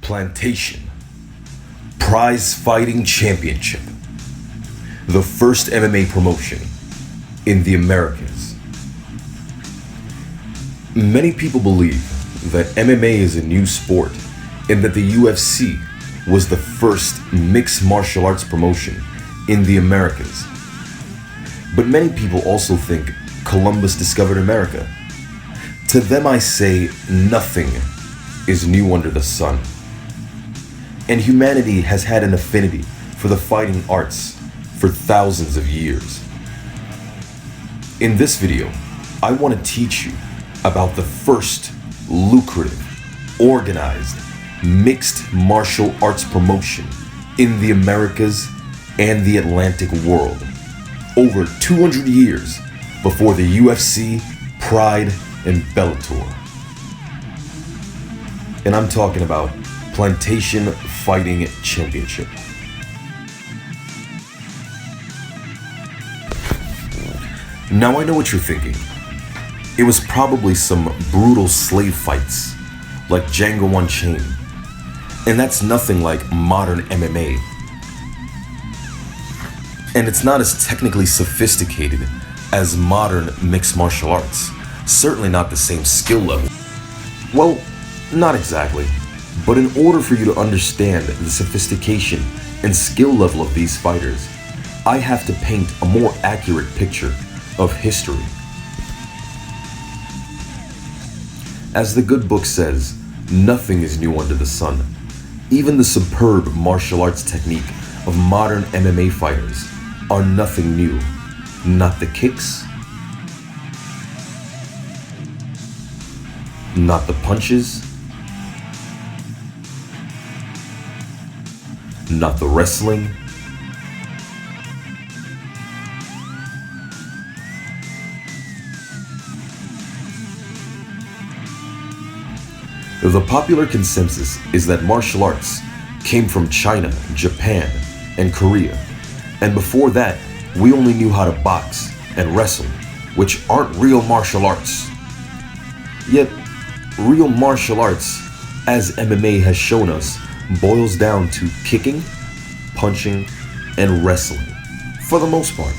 Plantation Prize Fighting Championship, the first MMA promotion in the Americas. Many people believe that MMA is a new sport and that the UFC was the first mixed martial arts promotion in the Americas. But many people also think Columbus discovered America. To them I say nothing is new under the sun. And humanity has had an affinity for the fighting arts for thousands of years. In this video, I want to teach you about the first lucrative, organized, mixed martial arts promotion in the Americas and the Atlantic world, over 200 years before the UFC, Pride, and Bellator. And I'm talking about Plantation Fighting Championship. Now I know what you're thinking. It was probably some brutal slave fights, like Django Unchained. And that's nothing like modern MMA. And it's not as technically sophisticated as modern mixed martial arts. Certainly not the same skill level. Well, not exactly. But in order for you to understand the sophistication and skill level of these fighters, I have to paint a more accurate picture of history. As the good book says, nothing is new under the sun. Even the superb martial arts technique of modern MMA fighters are nothing new. Not the kicks, not the punches, not the wrestling, the popular consensus is that martial arts came from China, Japan, and Korea. And before that, we only knew how to box and wrestle, which aren't real martial arts. Yet, real martial arts, as MMA has shown us, boils down to kicking, punching, and wrestling, for the most part.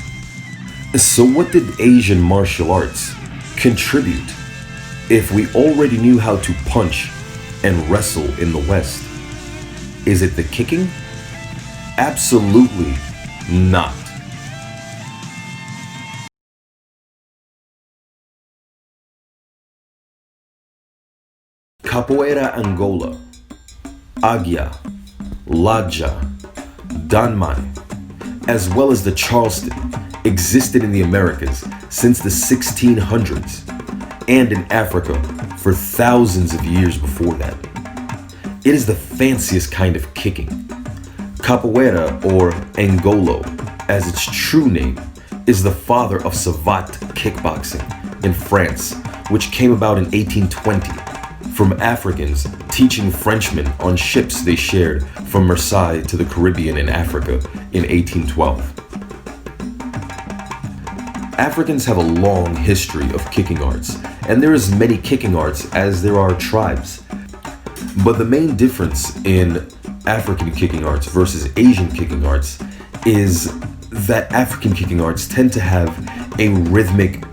So what did Asian martial arts contribute if we already knew how to punch and wrestle in the West? Is it the kicking? Absolutely not. Capoeira Angola, Agia, Laja, Danmai, as well as the Charleston, existed in the Americas since the 1600s and in Africa for thousands of years before that. It is the fanciest kind of kicking. Capoeira, or Angolo, as its true name, is the father of savate kickboxing in France, which came about in 1820 from Africans teaching Frenchmen on ships they shared from Marseille to the Caribbean and Africa in 1812. Africans have a long history of kicking arts, and there is many kicking arts as there are tribes. But the main difference in African kicking arts versus Asian kicking arts is that African kicking arts tend to have a rhythmic,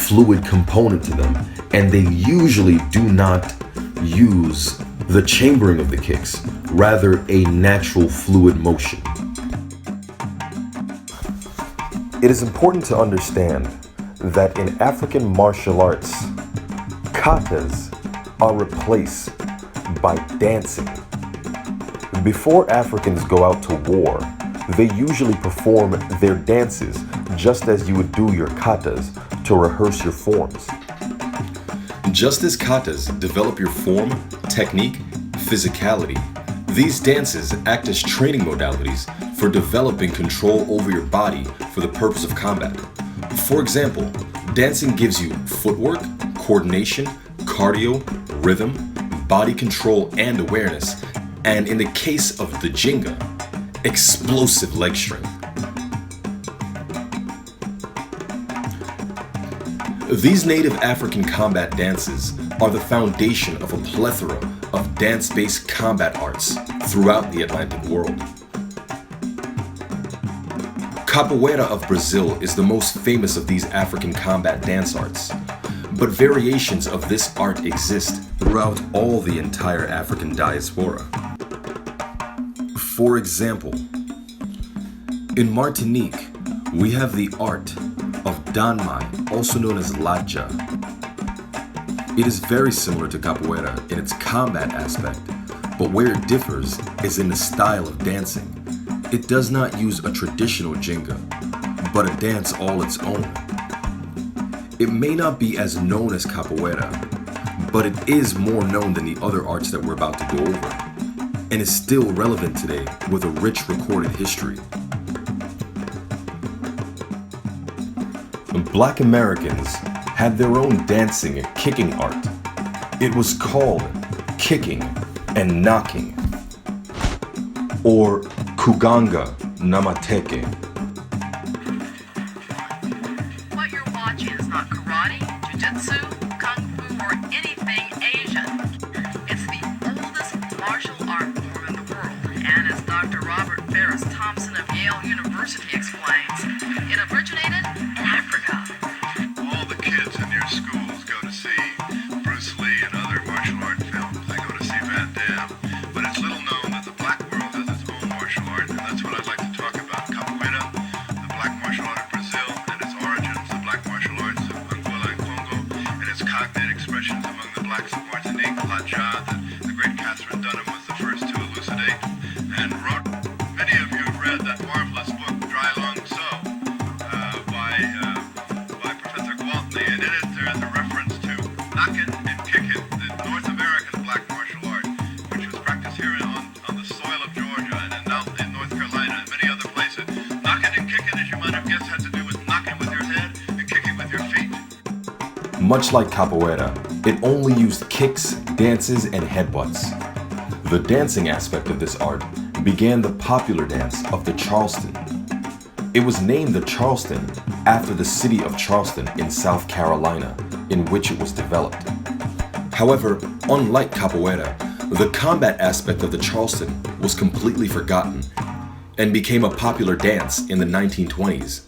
fluid component to them, and they usually do not use the chambering of the kicks, rather a natural fluid motion. It is important to understand that in African martial arts, katas are replaced by dancing. Before Africans go out to war, they usually perform their dances just as you would do your katas to rehearse your forms. Just as katas develop your form, technique, physicality, these dances act as training modalities for developing control over your body for the purpose of combat. For example, dancing gives you footwork, coordination, cardio, rhythm, body control, and awareness, and in the case of the Jinga, explosive leg strength. These native African combat dances are the foundation of a plethora of dance-based combat arts throughout the Atlantic world. Capoeira of Brazil is the most famous of these African combat dance arts, but variations of this art exist throughout all the entire African diaspora. For example, in Martinique, we have the art of danmai, also known as ladja. It is very similar to capoeira in its combat aspect, but where it differs is in the style of dancing. It does not use a traditional jinga, but a dance all its own. It may not be as known as capoeira, but it is more known than the other arts that we're about to go over, and is still relevant today with a rich recorded history. Black Americans had their own dancing and kicking art. It was called kicking and knocking, or kuganga namateke. What you're watching is not karate, jiu-jitsu, kung fu, or anything Asian. It's the oldest martial art form in the world, and as Dr. Robert Ferris Thompson of Yale University explains, it originated in Africa. All the kids in your schools go to see Bruce Lee and other martial art films. They go to see Van Damme. But it's little known that the black world has its own martial art, and that's what I'd like to talk about. Capoeira, the black martial art of Brazil, and its origins, the black martial arts of Angola and Congo, and its cognate expressions among the blacks of Martinique, Ladja, that the great Catherine Dunham was the first to elucidate and wrote. Many of you have read that marvelous book, Dry Long So, by Professor Gwaltney, and in it there is a reference to knockin' and kickin', the North American black martial art, which was practiced here on the soil of Georgia and in North Carolina and many other places. Knockin' and kickin', as you might have guessed, had to do with knocking with your head and kicking with your feet. Much like capoeira, it only used kicks, dances, and headbutts. The dancing aspect of this art began the popular dance of the Charleston. It was named the Charleston after the city of Charleston in South Carolina, in which it was developed. However, unlike capoeira, the combat aspect of the Charleston was completely forgotten and became a popular dance in the 1920s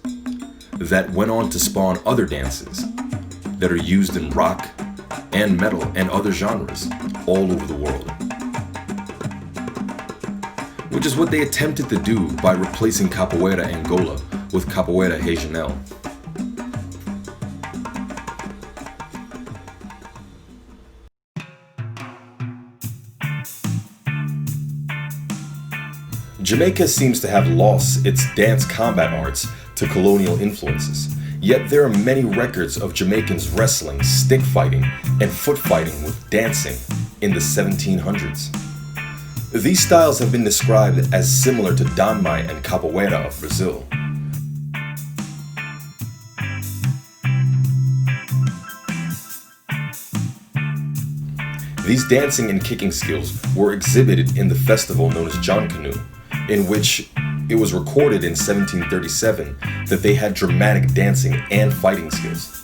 that went on to spawn other dances that are used in rock and metal and other genres all over the world. Which is what they attempted to do by replacing capoeira Angola with capoeira regional. Jamaica seems to have lost its dance combat arts to colonial influences, yet there are many records of Jamaicans wrestling, stick fighting, and foot fighting with dancing in the 1700s. These styles have been described as similar to danmai and capoeira of Brazil. These dancing and kicking skills were exhibited in the festival known as John Canoe, in which it was recorded in 1737 that they had dramatic dancing and fighting skills.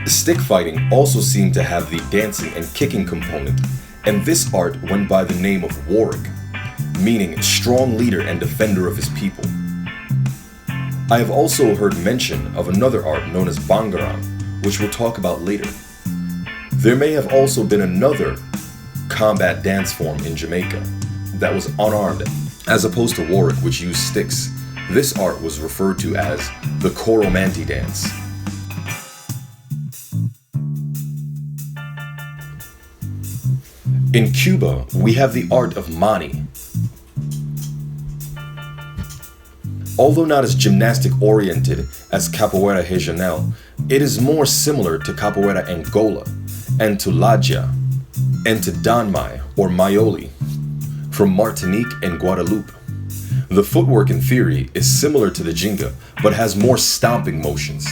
Stick fighting also seemed to have the dancing and kicking component, and this art went by the name of Warwick, meaning strong leader and defender of his people. I have also heard mention of another art known as Bangaram, which we'll talk about later. There may have also been another combat dance form in Jamaica that was unarmed, as opposed to Warwick, which used sticks. This art was referred to as the Coromantee dance. In Cuba, we have the art of mani. Although not as gymnastic-oriented as capoeira regional, it is more similar to capoeira Angola, and to ladja, and to danmai or maioli, from Martinique and Guadeloupe. The footwork in theory is similar to the jinga, but has more stomping motions.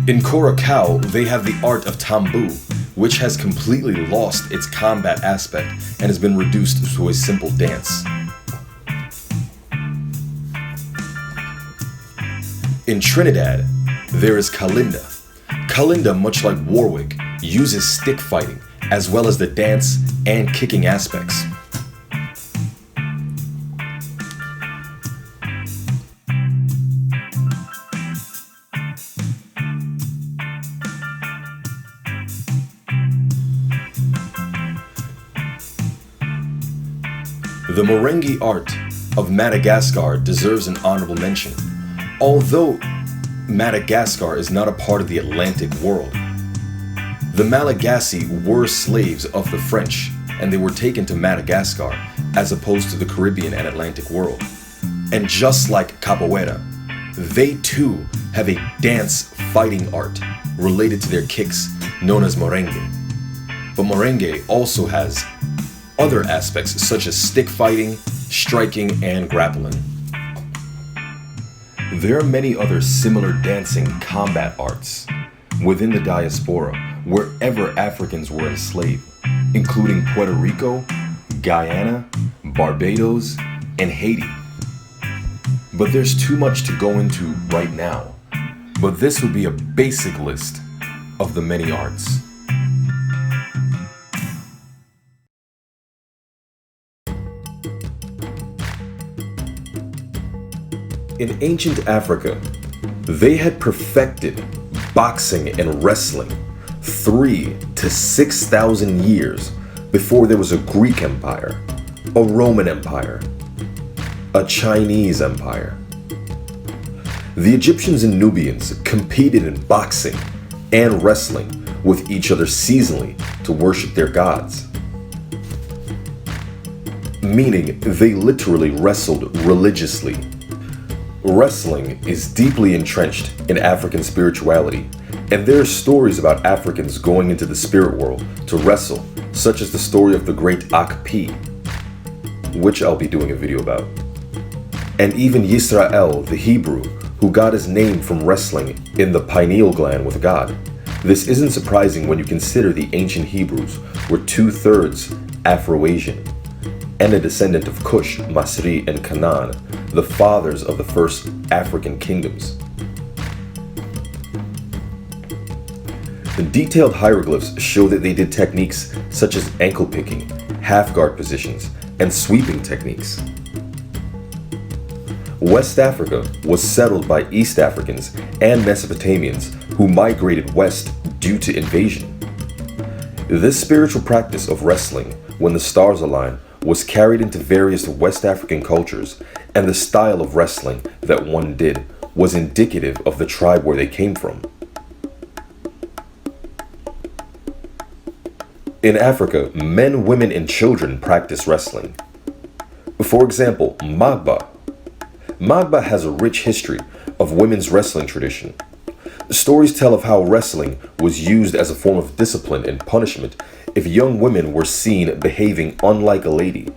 In Curacao, they have the art of tambu, which has completely lost its combat aspect and has been reduced to a simple dance. In Trinidad, there is Kalinda. Kalinda, much like Warwick, uses stick fighting as well as the dance and kicking aspects. The merengue art of Madagascar deserves an honorable mention. Although Madagascar is not a part of the Atlantic world, the Malagasy were slaves of the French, and they were taken to Madagascar as opposed to the Caribbean and Atlantic world. And just like capoeira, they too have a dance fighting art related to their kicks known as merengue. But merengue also has other aspects such as stick fighting, striking, and grappling. There are many other similar dancing combat arts within the diaspora wherever Africans were enslaved, including Puerto Rico, Guyana, Barbados, and Haiti. But there's too much to go into right now, but this would be a basic list of the many arts. In ancient Africa, they had perfected boxing and wrestling 3,000 to 6,000 years before there was a Greek Empire, a Roman Empire, a Chinese Empire. The Egyptians and Nubians competed in boxing and wrestling with each other seasonally to worship their gods. Meaning they literally wrestled religiously. Wrestling is deeply entrenched in African spirituality, and there are stories about Africans going into the spirit world to wrestle, such as the story of the great Akpi, which I'll be doing a video about. And even Yisrael, the Hebrew, who got his name from wrestling in the pineal gland with God. This isn't surprising when you consider the ancient Hebrews were 2/3 Afro-Asian, and a descendant of Cush, Masri, and Canaan, the fathers of the first African kingdoms. The detailed hieroglyphs show that they did techniques such as ankle picking, half guard positions, and sweeping techniques. West Africa was settled by East Africans and Mesopotamians who migrated west due to invasion. This spiritual practice of wrestling, when the stars align, was carried into various West African cultures, and the style of wrestling that one did was indicative of the tribe where they came from. In Africa, men, women, and children practice wrestling. For example, Magba. Magba has a rich history of women's wrestling tradition. Stories tell of how wrestling was used as a form of discipline and punishment if young women were seen behaving unlike a lady.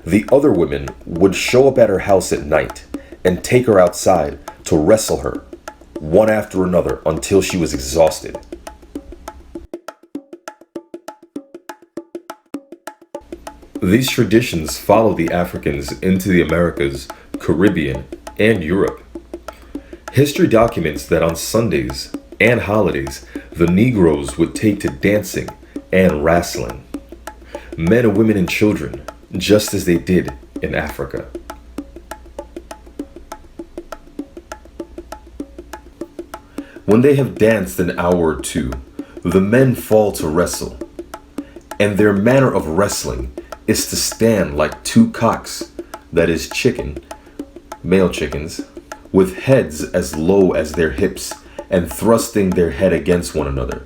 The other women would show up at her house at night and take her outside to wrestle her, one after another, until she was exhausted. These traditions followed the Africans into the Americas, Caribbean, and Europe. History documents that on Sundays and holidays, the Negroes would take to dancing and wrestling. Men and women and children, just as they did in Africa. When they have danced an hour or two, the men fall to wrestle, and their manner of wrestling is to stand like two cocks, that is chicken, male chickens, with heads as low as their hips and thrusting their head against one another,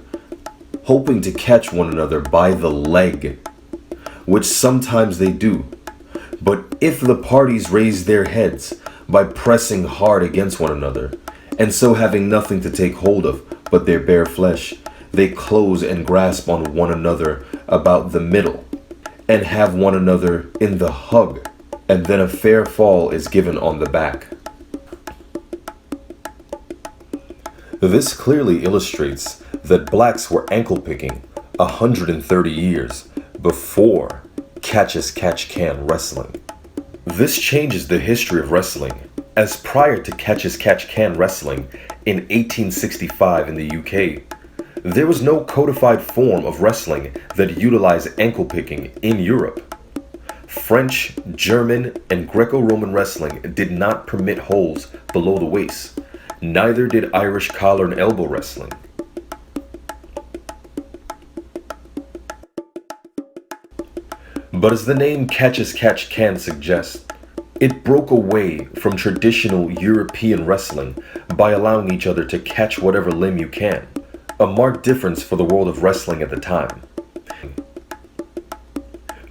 hoping to catch one another by the leg, which sometimes they do. But if the parties raise their heads by pressing hard against one another, and so having nothing to take hold of but their bare flesh, they close and grasp on one another about the middle, and have one another in the hug, and then a fair fall is given on the back. This clearly illustrates that blacks were ankle picking 130 years before catch-as-catch-can wrestling. This changes the history of wrestling, as prior to catch-as-catch-can wrestling in 1865 in the UK, there was no codified form of wrestling that utilized ankle picking in Europe. French, German, and Greco-Roman wrestling did not permit holds below the waist. Neither did Irish collar and elbow wrestling. But as the name catch-as-catch-can suggests, it broke away from traditional European wrestling by allowing each other to catch whatever limb you can, a marked difference for the world of wrestling at the time.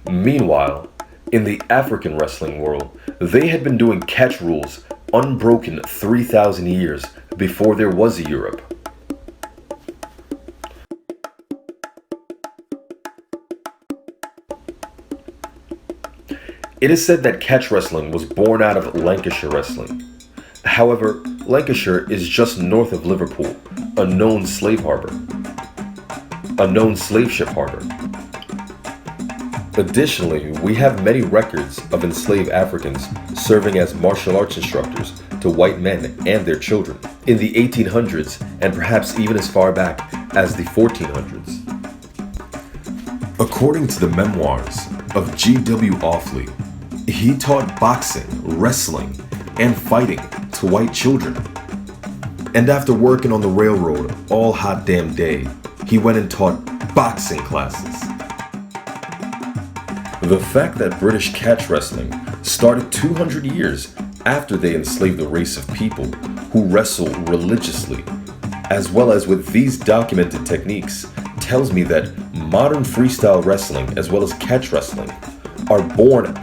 Meanwhile, in the African wrestling world, they had been doing catch rules unbroken 3,000 years before there was a Europe. It is said that catch wrestling was born out of Lancashire wrestling. However, Lancashire is just north of Liverpool, a known slave ship harbor. Additionally, we have many records of enslaved Africans serving as martial arts instructors to white men and their children in the 1800s and perhaps even as far back as the 1400s. According to the memoirs of G.W. Offley, he taught boxing, wrestling, and fighting to white children. And after working on the railroad all hot damn day, he went and taught boxing classes. The fact that British catch wrestling started 200 years after they enslaved a race of people who wrestle religiously, as well as with these documented techniques, tells me that modern freestyle wrestling as well as catch wrestling are born.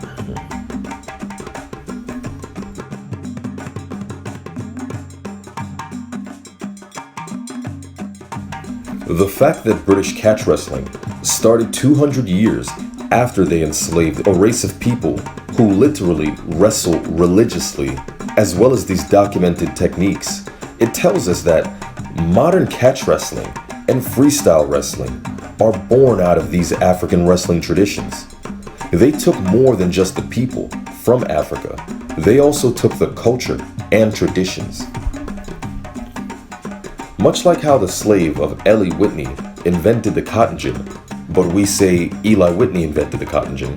The fact that British catch wrestling started 200 years after they enslaved a race of people who literally wrestle religiously, as well as these documented techniques, it tells us that modern catch wrestling and freestyle wrestling are born out of these African wrestling traditions. They took more than just the people from Africa. They also took the culture and traditions. Much like how the slave of Eli Whitney invented the cotton gin, but we say Eli Whitney invented the cotton gin.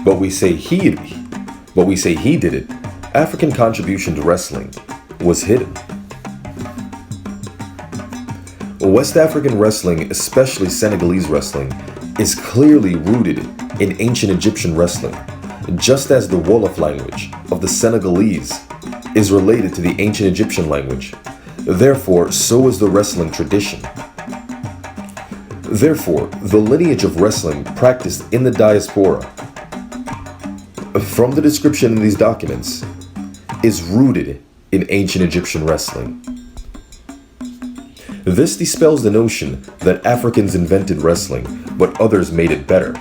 But we say he did it. African contribution to wrestling was hidden. West African wrestling, especially Senegalese wrestling, is clearly rooted in ancient Egyptian wrestling, just as the Wolof language of the Senegalese is related to the ancient Egyptian language. Therefore, so is the wrestling tradition. Therefore, the lineage of wrestling practiced in the diaspora, from the description in these documents, is rooted in ancient Egyptian wrestling. This dispels the notion that Africans invented wrestling, but others made it better,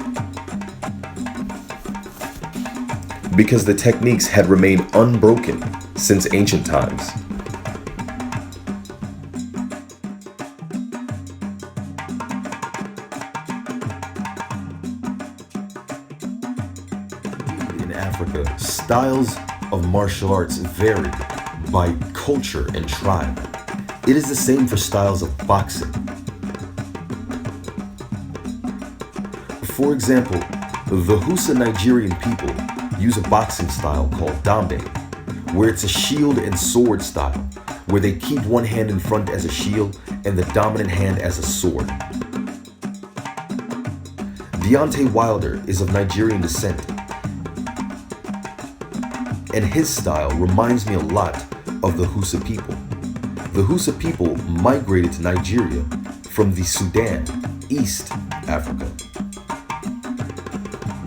because the techniques had remained unbroken since ancient times. In Africa, styles of martial arts vary by culture and tribe. It is the same for styles of boxing. For example, the Hausa Nigerian people use a boxing style called Dambe, where it's a shield and sword style, where they keep one hand in front as a shield and the dominant hand as a sword. Deontay Wilder is of Nigerian descent, and his style reminds me a lot of the Hausa people. The Hausa people migrated to Nigeria from the Sudan, East Africa.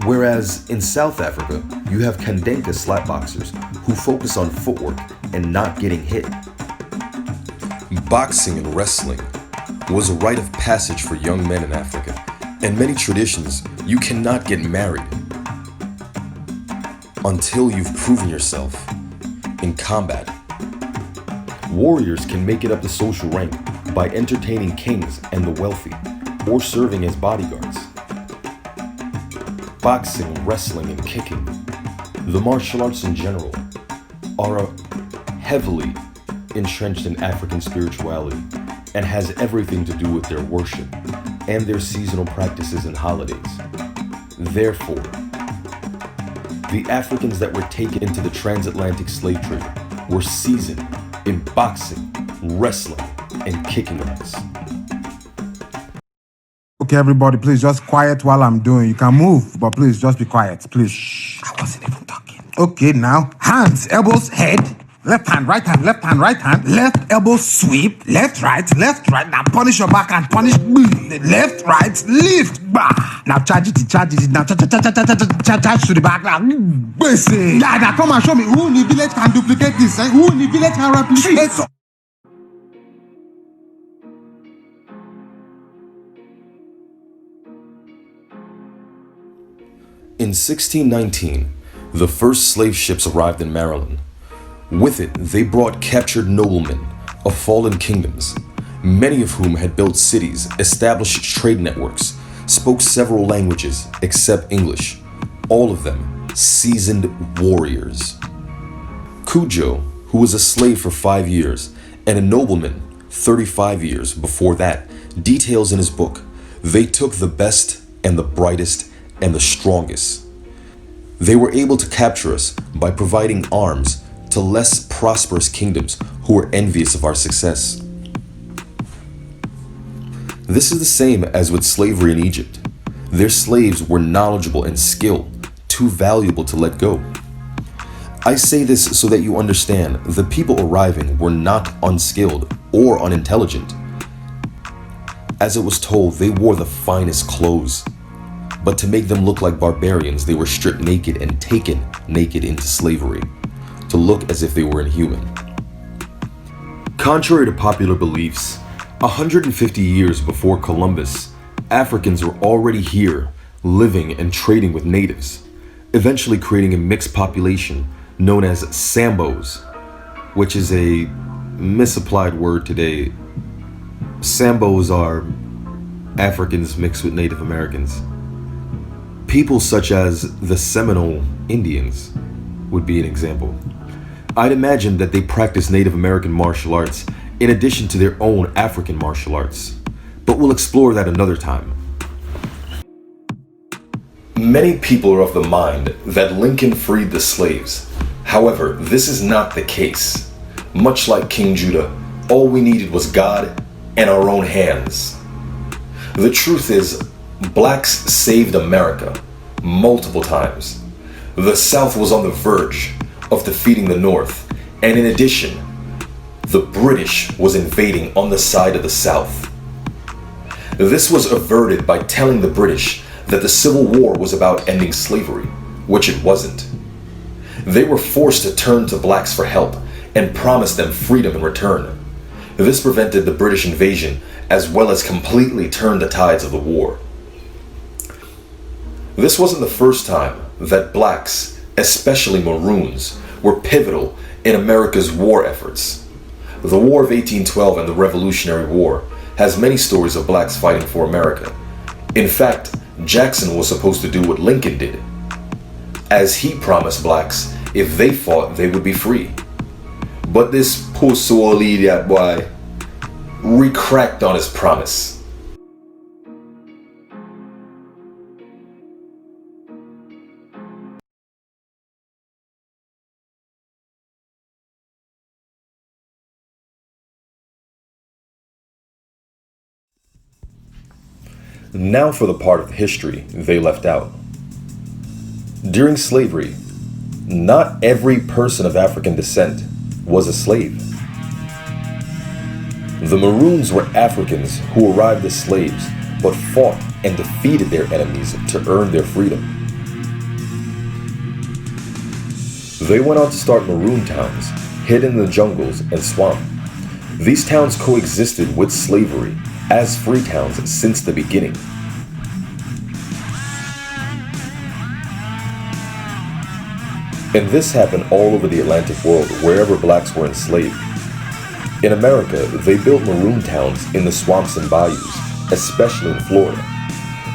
Whereas in South Africa, you have Kandenka slapboxers who focus on footwork and not getting hit. Boxing and wrestling was a rite of passage for young men in Africa. In many traditions, you cannot get married until you've proven yourself in combat. Warriors can make it up the social rank by entertaining kings and the wealthy, or serving as bodyguards. Boxing, wrestling, and kicking, the martial arts in general, are heavily entrenched in African spirituality and has everything to do with their worship and their seasonal practices and holidays. Therefore, the Africans that were taken into the transatlantic slave trade were seasoned in boxing, wrestling, and kicking arts. Okay, everybody, please just quiet while I'm doing. You can move, but please just be quiet, please. Shh, I wasn't even talking. Okay, now, hands, elbows, head. Left hand, right hand, left hand, right hand. Left elbow sweep. Left, right. Now punish your back and punish. Left, right, lift. Bah. Now charge it. Now charge to the back. Now, basic. Now come and show me who in the village can duplicate this. Who in the village can replicate so. In 1619, the first slave ships arrived in Maryland. With it, they brought captured noblemen of fallen kingdoms, many of whom had built cities, established trade networks, spoke several languages except English, all of them seasoned warriors. Cujo, who was a slave for 5 years, and a nobleman 35 years before that, details in his book, they took the best and the brightest and the strongest. They were able to capture us by providing arms to less prosperous kingdoms who were envious of our success. This is the same as with slavery in Egypt. Their slaves were knowledgeable and skilled, too valuable to let go. I say this so that you understand the people arriving were not unskilled or unintelligent. As it was told, they wore the finest clothes. But to make them look like barbarians, they were stripped naked and taken naked into slavery, to look as if they were inhuman. Contrary to popular beliefs, 150 years before Columbus, Africans were already here, living and trading with natives, eventually creating a mixed population known as Sambos, which is a misapplied word today. Sambos are Africans mixed with Native Americans. People such as the Seminole Indians would be an example. I'd imagine that they practice Native American martial arts in addition to their own African martial arts, but we'll explore that another time. Many people are of the mind that Lincoln freed the slaves. However, this is not the case. Much like King Judah, all we needed was God and our own hands. The truth is, blacks saved America multiple times. The South was on the verge of defeating the North, and in addition, the British was invading on the side of the South. This was averted by telling the British that the Civil War was about ending slavery, which it wasn't. They were forced to turn to blacks for help and promised them freedom in return. This prevented the British invasion as well as completely turned the tides of the war. This wasn't the first time that blacks, especially Maroons, were pivotal in America's war efforts. The War of 1812 and the Revolutionary War has many stories of blacks fighting for America. In fact, Jackson was supposed to do what Lincoln did, as he promised blacks if they fought, they would be free. But this poor idiot boy recracked on his promise. Now for the part of history they left out. During slavery, not every person of African descent was a slave. The Maroons were Africans who arrived as slaves but fought and defeated their enemies to earn their freedom. They went on to start Marooned Towns, hidden in the jungles and swamp. These towns coexisted with slavery as free towns since the beginning. And this happened all over the Atlantic world, wherever blacks were enslaved. In America, they built maroon towns in the swamps and bayous, especially in Florida.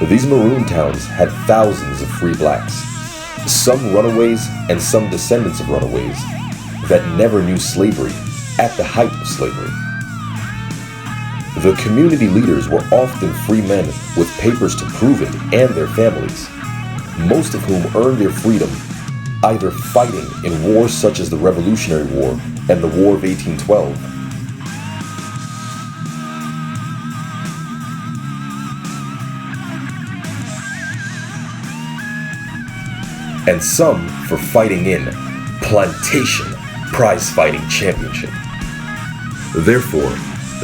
These maroon towns had thousands of free blacks, some runaways and some descendants of runaways that never knew slavery at the height of slavery. The community leaders were often free men with papers to prove it and their families, most of whom earned their freedom either fighting in wars such as the Revolutionary War and the War of 1812, and some for fighting in Plantation prize fighting championship. Therefore,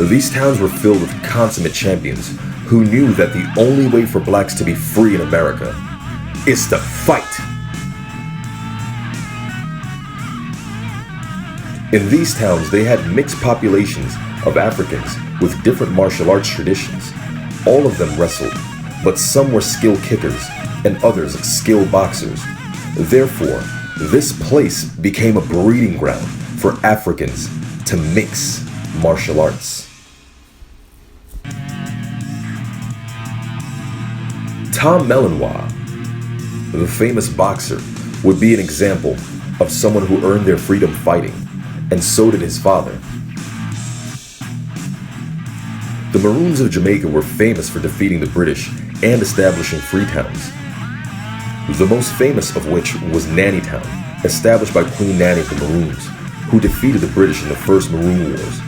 these towns were filled with consummate champions who knew that the only way for blacks to be free in America is to fight. In these towns, they had mixed populations of Africans with different martial arts traditions. All of them wrestled, but some were skilled kickers and others skilled boxers. Therefore, this place became a breeding ground for Africans to mix martial arts. Tom Melanois, the famous boxer, would be an example of someone who earned their freedom fighting, and so did his father. The Maroons of Jamaica were famous for defeating the British and establishing free towns, the most famous of which was Nanny Town, established by Queen Nanny of the Maroons, who defeated the British in the First Maroon Wars.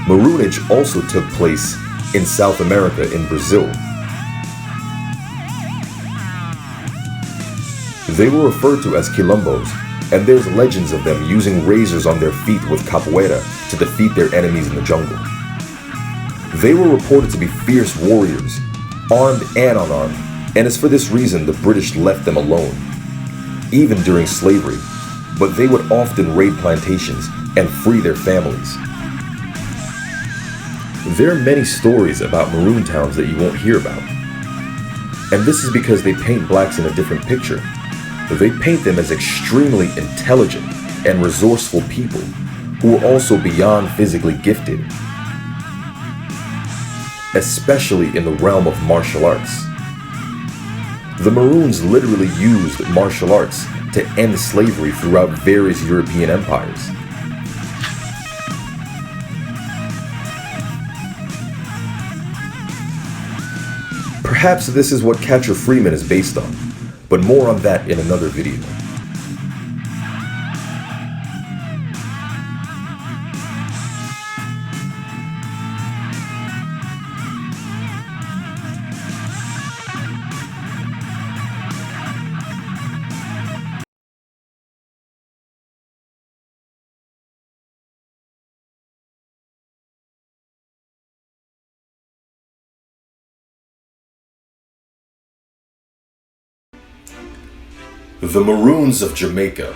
Maroonage also took place in South America in Brazil. They were referred to as quilombos, and there's legends of them using razors on their feet with capoeira to defeat their enemies in the jungle. They were reported to be fierce warriors, armed and unarmed, and it's for this reason the British left them alone, even during slavery, but they would often raid plantations and free their families. There are many stories about maroon towns that you won't hear about. And this is because they paint blacks in a different picture. They paint them as extremely intelligent and resourceful people who are also beyond physically gifted, especially in the realm of martial arts. The Maroons literally used martial arts to end slavery throughout various European empires. Perhaps this is what Catcher Freeman is based on, but more on that in another video. The Maroons of Jamaica,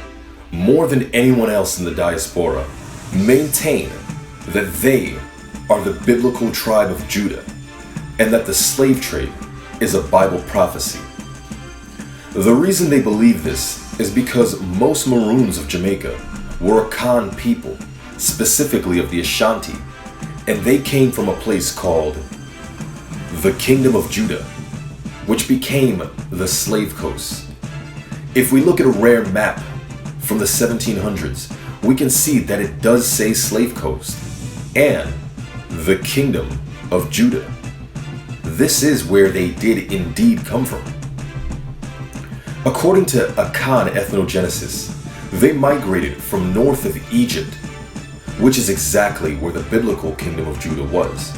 more than anyone else in the diaspora, maintain that they are the biblical tribe of Judah and that the slave trade is a Bible prophecy. The reason they believe this is because most Maroons of Jamaica were Akan people, specifically of the Ashanti, and they came from a place called the Kingdom of Judah, which became the Slave Coast. If we look at a rare map from the 1700s, we can see that it does say Slave Coast and the Kingdom of Judah. This is where they did indeed come from. According to Akan ethnogenesis, they migrated from north of Egypt, which is exactly where the biblical Kingdom of Judah was.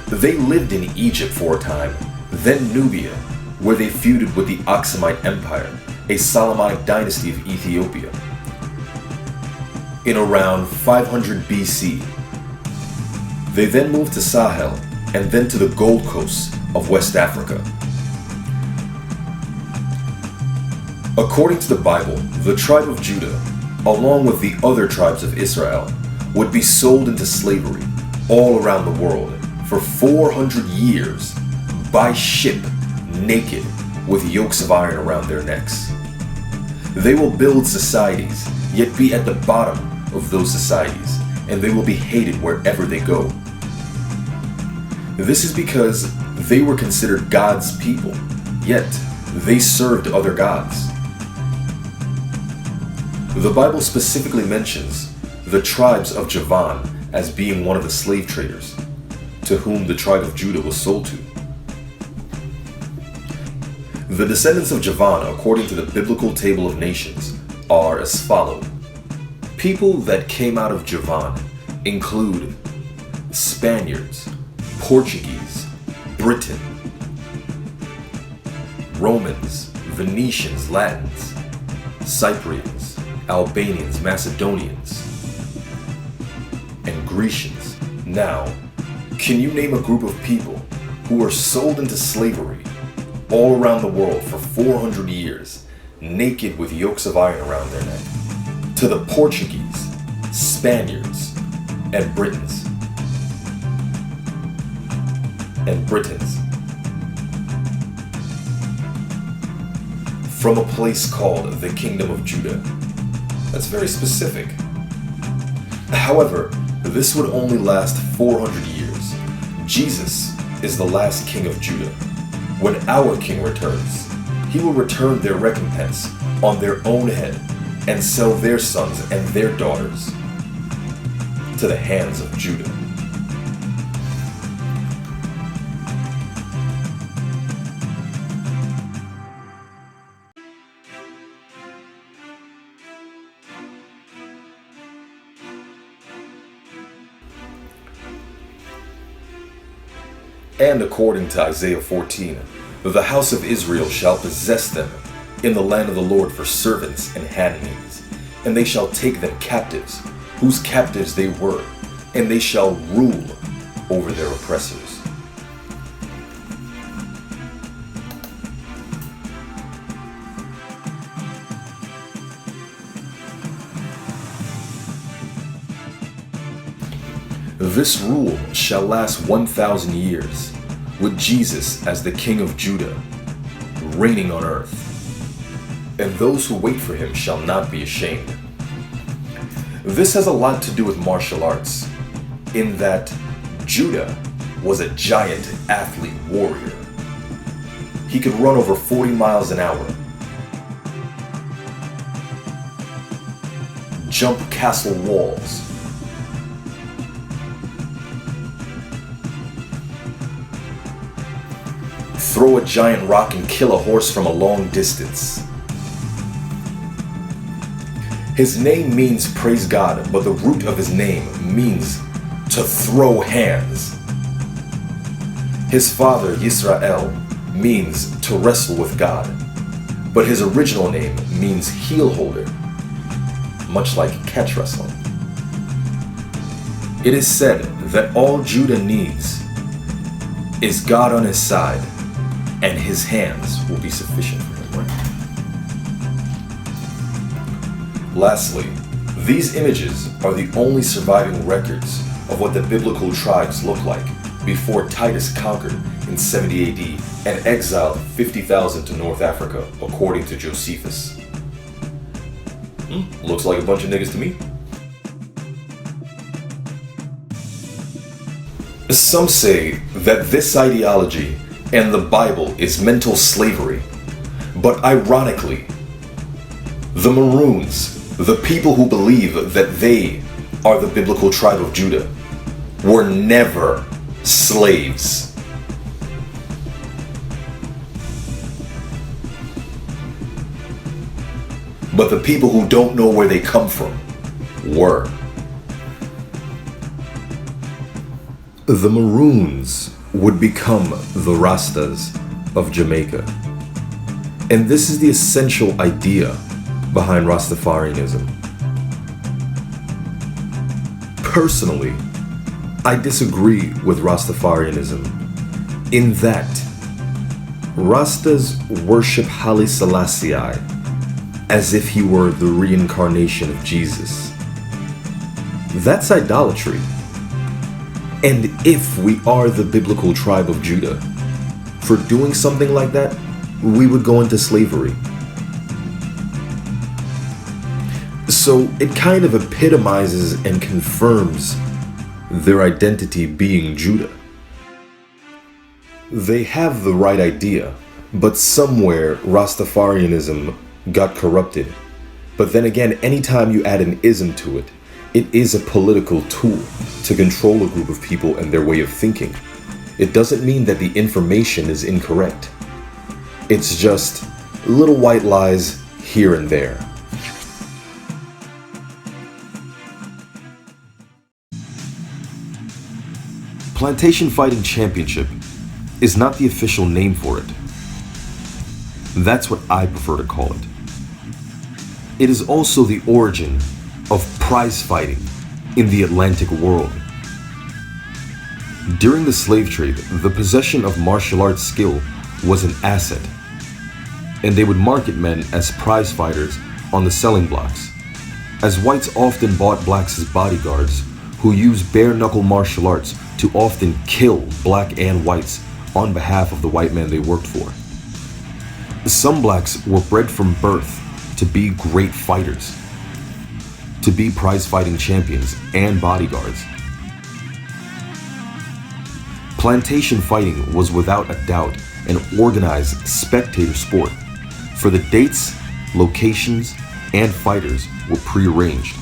They lived in Egypt for a time, then Nubia, where they feuded with the Aksumite Empire, a Solomonic dynasty of Ethiopia. In around 500 BC, they then moved to Sahel and then to the Gold Coast of West Africa. According to the Bible, the tribe of Judah, along with the other tribes of Israel, would be sold into slavery all around the world for 400 years by ship, naked, with yokes of iron around their necks. They will build societies, yet be at the bottom of those societies, and they will be hated wherever they go. This is because they were considered God's people, yet they served other gods. The Bible specifically mentions the tribes of Javan as being one of the slave traders, to whom the tribe of Judah was sold to. The descendants of Javan, according to the biblical table of nations, are as follow. People that came out of Javan include Spaniards, Portuguese, Britain, Romans, Venetians, Latins, Cyprians, Albanians, Macedonians, and Grecians. Now, can you name a group of people who were sold into slavery all around the world for 400 years, naked with yokes of iron around their neck, to the Portuguese, Spaniards, and Britons? From a place called the Kingdom of Judah. That's very specific. However, this would only last 400 years. Jesus is the last king of Judah. When our king returns, he will return their recompense on their own head and sell their sons and their daughters to the hands of Judah. And according to Isaiah 14, the house of Israel shall possess them in the land of the Lord for servants and handmaids, and they shall take them captives, whose captives they were, and they shall rule over their oppressors. This rule shall last 1,000 years, with Jesus as the King of Judah, reigning on earth. And those who wait for him shall not be ashamed. This has a lot to do with martial arts, in that Judah was a giant athlete warrior. He could run over 40 miles an hour, jump castle walls, throw a giant rock and kill a horse from a long distance. His name means praise God, but the root of his name means to throw hands. His father, Yisrael, means to wrestle with God, but his original name means heel holder, much like catch wrestling. It is said that all Judah needs is God on his side, and his hands will be sufficient for him. Lastly, these images are the only surviving records of what the biblical tribes looked like before Titus conquered in 70 AD and exiled 50,000 to North Africa, according to Josephus. Looks like a bunch of niggas to me. Some say that this ideology and the Bible is mental slavery, but ironically, the Maroons, the people who believe that they are the biblical tribe of Judah, were never slaves. But the people who don't know where they come from were. The Maroons would become the Rastas of Jamaica. And this is the essential idea behind Rastafarianism. Personally, I disagree with Rastafarianism in that Rastas worship Haile Selassie as if he were the reincarnation of Jesus. That's idolatry. And if we are the biblical tribe of Judah, for doing something like that, we would go into slavery. So it kind of epitomizes and confirms their identity being Judah. They have the right idea, but somewhere Rastafarianism got corrupted. But then again, anytime you add an ism to it, it is a political tool to control a group of people and their way of thinking. It doesn't mean that the information is incorrect. It's just little white lies here and there. Plantation Fighting Championship is not the official name for it. That's what I prefer to call it. It is also the origin of prize fighting in the Atlantic world. During the slave trade, the possession of martial arts skill was an asset, and they would market men as prize fighters on the selling blocks, as whites often bought blacks as bodyguards who used bare-knuckle martial arts to often kill black and whites on behalf of the white men they worked for. Some blacks were bred from birth to be great fighters, to be prize-fighting champions and bodyguards. Plantation fighting was without a doubt an organized spectator sport, for the dates, locations, and fighters were prearranged.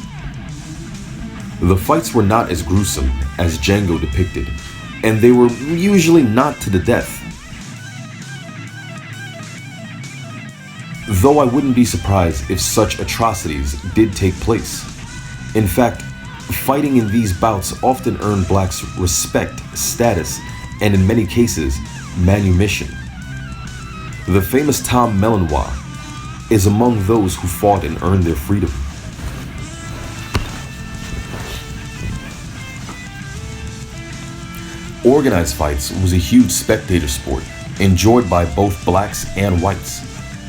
The fights were not as gruesome as Django depicted, and they were usually not to the death. Though I wouldn't be surprised if such atrocities did take place. In fact, fighting in these bouts often earned blacks respect, status, and in many cases, manumission. The famous Tom Melanois is among those who fought and earned their freedom. Organized fights was a huge spectator sport, enjoyed by both blacks and whites.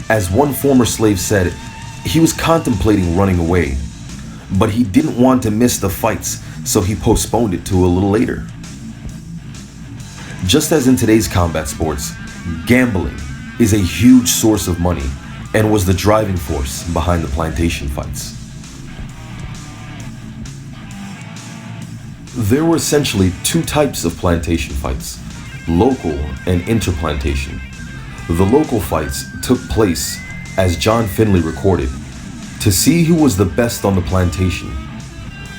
As one former slave said, he was contemplating running away, but he didn't want to miss the fights, so he postponed it to a little later. Just as in today's combat sports, gambling is a huge source of money and was the driving force behind the plantation fights. There were essentially two types of plantation fights, local and interplantation. The local fights took place, as John Finley recorded, to see who was the best on the plantation.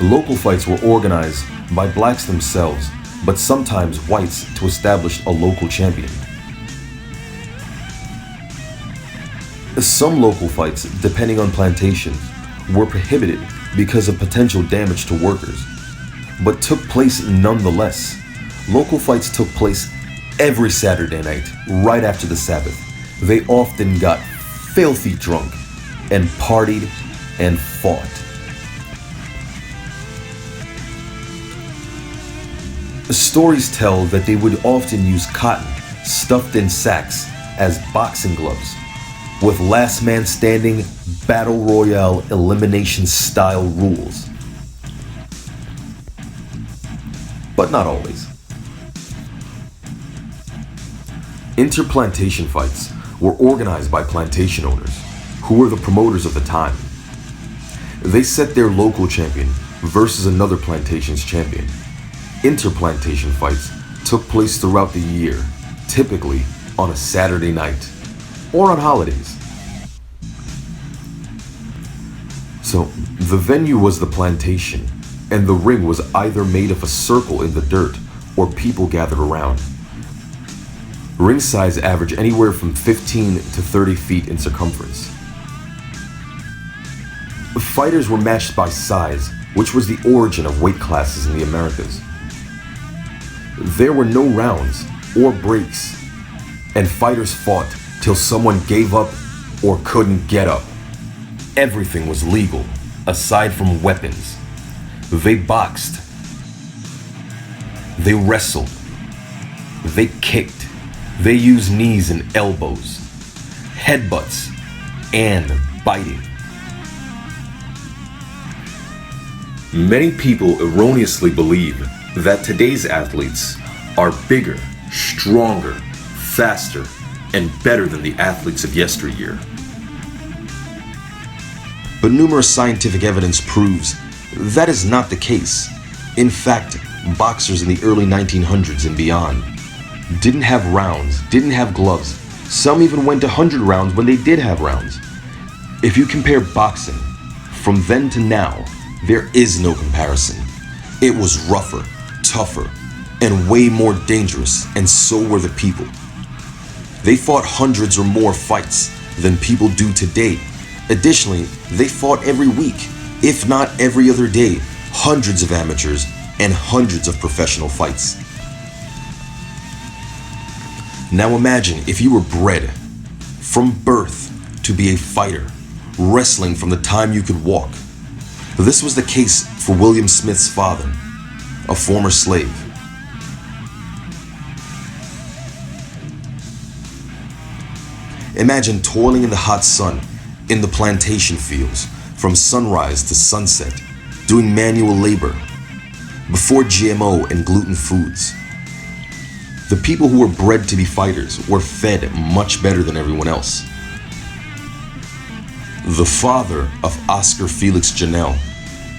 The local fights were organized by blacks themselves, but sometimes whites to establish a local champion. Some local fights, depending on plantations, were prohibited because of potential damage to workers, but took place nonetheless. Local fights took place every Saturday night, right after the Sabbath. They often got filthy drunk and partied and fought. Stories tell that they would often use cotton stuffed in sacks as boxing gloves, with last man standing battle royale elimination style rules. But not always. Interplantation fights were organized by plantation owners, who were the promoters of the time. They set their local champion versus another plantation's champion. Interplantation fights took place throughout the year, typically on a Saturday night or on holidays. So the venue was the plantation, and the ring was either made of a circle in the dirt or people gathered around. Ring size averaged anywhere from 15 to 30 feet in circumference. Fighters were matched by size, which was the origin of weight classes in the Americas. There were no rounds or breaks, and fighters fought till someone gave up or couldn't get up. Everything was legal, aside from weapons. They boxed, they wrestled, they kicked, they used knees and elbows, headbutts, and biting. Many people erroneously believe that today's athletes are bigger, stronger, faster, and better than the athletes of yesteryear. But numerous scientific evidence proves that is not the case. In fact, boxers in the early 1900s and beyond didn't have rounds, didn't have gloves. Some even went 100 rounds when they did have rounds. If you compare boxing from then to now, there is no comparison. It was rougher, tougher, and way more dangerous, and so were the people. They fought hundreds or more fights than people do today. Additionally, they fought every week, if not every other day, hundreds of amateurs and hundreds of professional fights. Now imagine if you were bred from birth to be a fighter, wrestling from the time you could walk. This was the case for William Smith's father, a former slave. Imagine toiling in the hot sun in the plantation fields from sunrise to sunset, doing manual labor before GMO and gluten foods. The people who were bred to be fighters were fed much better than everyone else. The father of Oscar Felix Janel,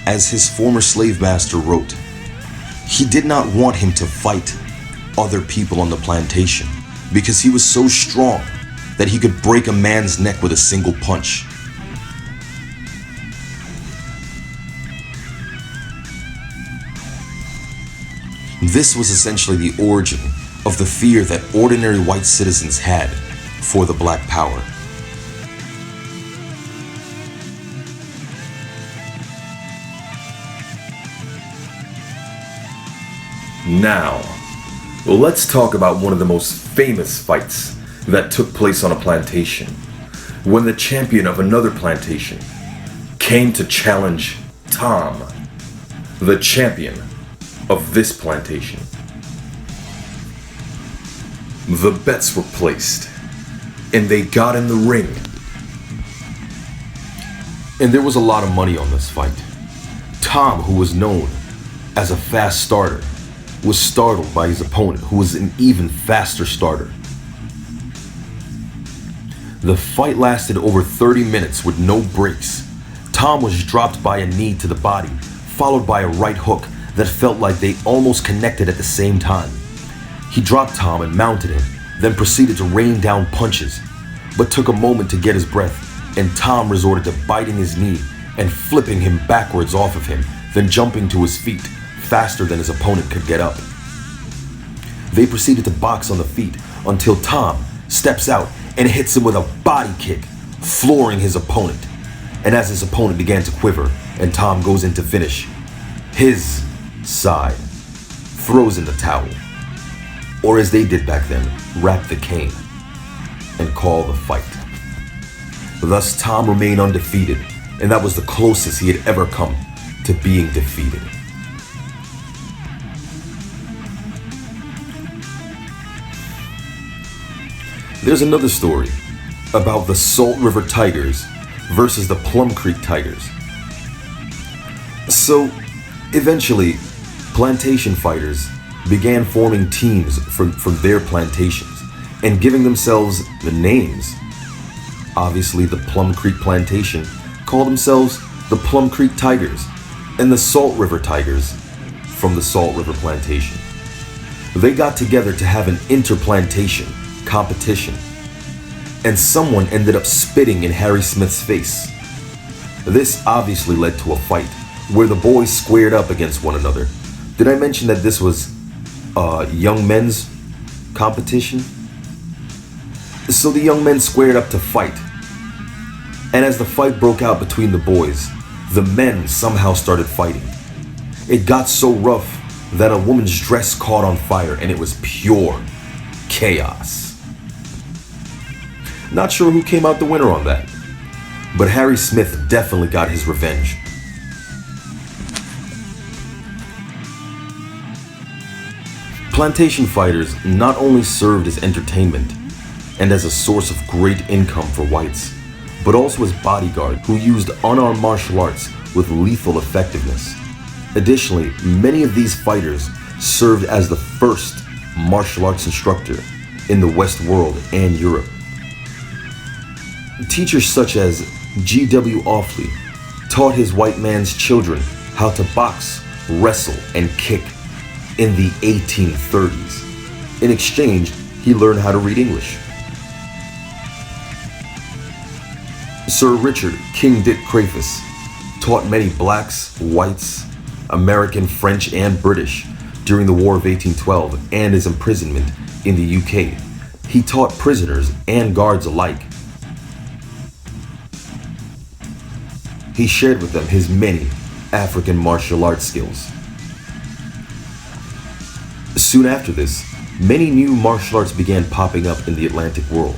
as his former slave master wrote, he did not want him to fight other people on the plantation because he was so strong that he could break a man's neck with a single punch. This was essentially the origin of the fear that ordinary white citizens had for the Black Power. Now, let's talk about one of the most famous fights that took place on a plantation, when the champion of another plantation came to challenge Tom, the champion of this plantation. The bets were placed, and they got in the ring. And there was a lot of money on this fight. Tom, who was known as a fast starter, was startled by his opponent, who was an even faster starter. The fight lasted over 30 minutes with no breaks. Tom was dropped by a knee to the body, followed by a right hook that felt like they almost connected at the same time. He dropped Tom and mounted him, then proceeded to rain down punches, but took a moment to get his breath, and Tom resorted to biting his knee and flipping him backwards off of him, then jumping to his feet faster than his opponent could get up. They proceeded to box on the feet until Tom steps out and hits him with a body kick, flooring his opponent. And as his opponent began to quiver and Tom goes in to finish, his side throws in the towel, or as they did back then, wrap the cane and call the fight. Thus Tom remained undefeated, and that was the closest he had ever come to being defeated. There's another story about the Salt River Tigers versus the Plum Creek Tigers. So, eventually, plantation fighters began forming teams from their plantations and giving themselves the names. Obviously, the Plum Creek Plantation called themselves the Plum Creek Tigers, and the Salt River Tigers from the Salt River Plantation. They got together to have an interplantation competition, and someone ended up spitting in Harry Smith's face. This obviously led to a fight where the boys squared up against one another. Did I mention that this was a young men's competition? So the young men squared up to fight, and as the fight broke out between the boys, the men somehow started fighting. It got so rough that a woman's dress caught on fire, and it was pure chaos. Not sure who came out the winner on that, but Harry Smith definitely got his revenge. Plantation fighters not only served as entertainment and as a source of great income for whites, but also as bodyguards who used unarmed martial arts with lethal effectiveness. Additionally, many of these fighters served as the first martial arts instructor in the West world and Europe. Teachers such as G.W. Offley taught his white man's children how to box, wrestle, and kick in the 1830s. In exchange, he learned how to read English. Sir Richard King Dick Crayfus taught many blacks, whites, American, French, and British during the War of 1812 and his imprisonment in the UK. He taught prisoners and guards alike. He shared with them his many African martial arts skills. Soon after this, many new martial arts began popping up in the Atlantic world,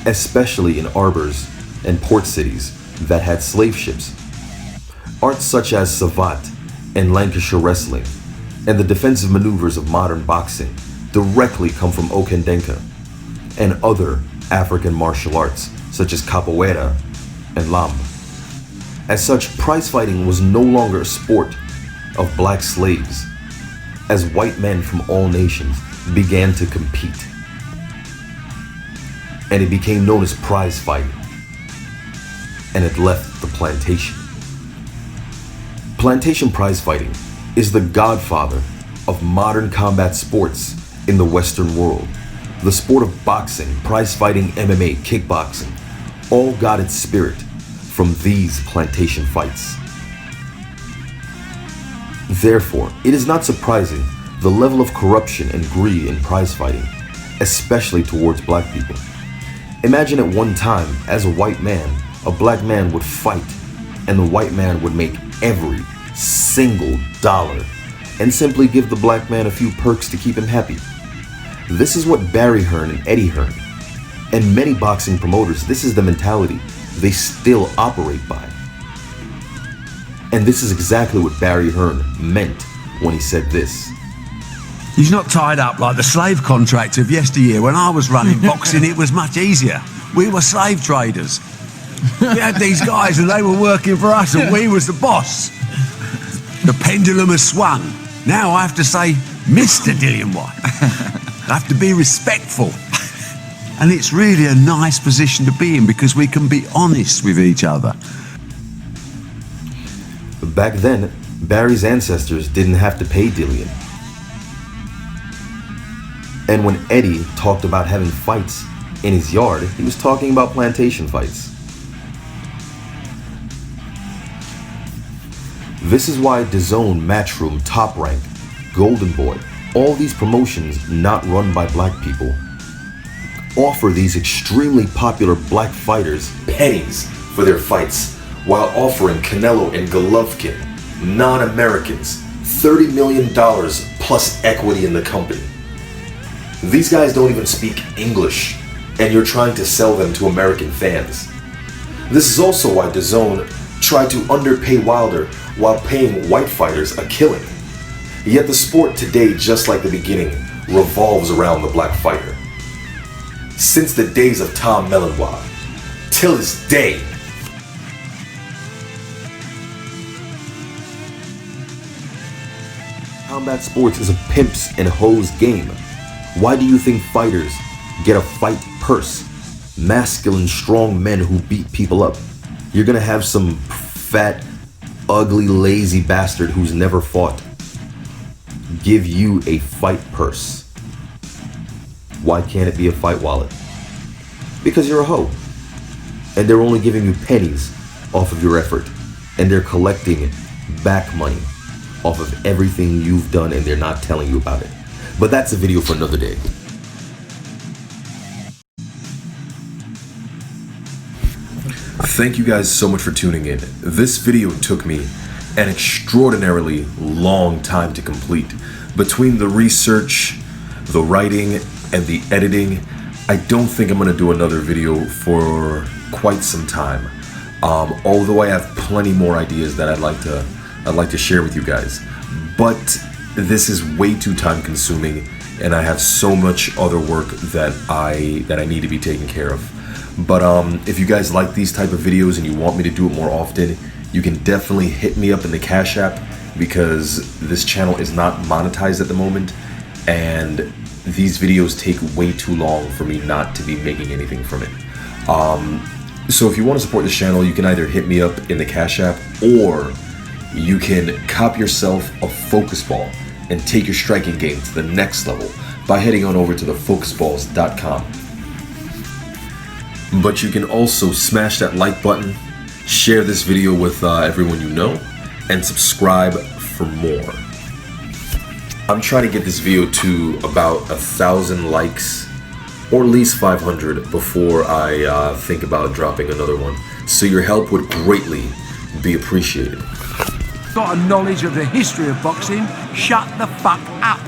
especially in harbors and port cities that had slave ships. Arts such as savate and Lancashire wrestling and the defensive maneuvers of modern boxing directly come from Okandenka and other African martial arts such as capoeira and lamb. As such, prize fighting was no longer a sport of black slaves, as white men from all nations began to compete. And it became known as prize fighting, and it left the plantation. Plantation prize fighting is the godfather of modern combat sports in the Western world. The sport of boxing, prize fighting, MMA, kickboxing, all got its spirit from these plantation fights. Therefore, it is not surprising the level of corruption and greed in prize fighting, especially towards black people. Imagine at one time, as a white man, a black man would fight, and the white man would make every single dollar and simply give the black man a few perks to keep him happy. This is what Barry Hearn and Eddie Hearn, and many boxing promoters, this is the mentality they still operate by. And this is exactly what Barry Hearn meant when he said this. He's not tied up like the slave contract of yesteryear. When I was running boxing, it was much easier. We were slave traders. We had these guys and they were working for us and we was the boss. The pendulum has swung. Now I have to say, Mr. Dillian White. I have to be respectful. And it's really a nice position to be in because we can be honest with each other. Back then, Barry's ancestors didn't have to pay Dillian. And when Eddie talked about having fights in his yard, he was talking about plantation fights. This is why DAZN, Matchroom, Top Rank, Golden Boy, all these promotions not run by black people offer these extremely popular black fighters pennies for their fights, while offering Canelo and Golovkin, non-Americans, $30 million plus equity in the company. These guys don't even speak English, and you're trying to sell them to American fans. This is also why DAZN tried to underpay Wilder while paying white fighters a killing. Yet the sport today, just like the beginning, revolves around the black fighter. Since the days of Tom Melanois, till this day, combat sports is a pimps and hoes game. Why do you think fighters get a fight purse? Masculine, strong men who beat people up. You're gonna have some fat, ugly, lazy bastard who's never fought give you a fight purse. Why can't it be a fight wallet? Because you're a hoe. And they're only giving you pennies off of your effort. And they're collecting back money off of everything you've done, and they're not telling you about it. But that's a video for another day. Thank you guys so much for tuning in. This video took me an extraordinarily long time to complete. Between the research, the writing, and the editing, I don't think I'm gonna do another video for quite some time. Although I have plenty more ideas that I'd like to share with you guys. But this is way too time consuming, and I have so much other work that I need to be taken care of. But if you guys like these type of videos and you want me to do it more often, you can definitely hit me up in the Cashapp, because this channel is not monetized at the moment, and these videos take way too long for me not to be making anything from it. So if you want to support this channel, you can either hit me up in the Cashapp, or you can cop yourself a focusball and take your striking game to the next level by heading on over to the focusballs.com. But you can also smash that like button, share this video with everyone you know, and subscribe for more. I'm trying to get this video to about 1,000 likes, or at least 500 before I think about dropping another one. So your help would greatly be appreciated. Got a knowledge of the history of boxing? Shut the fuck up.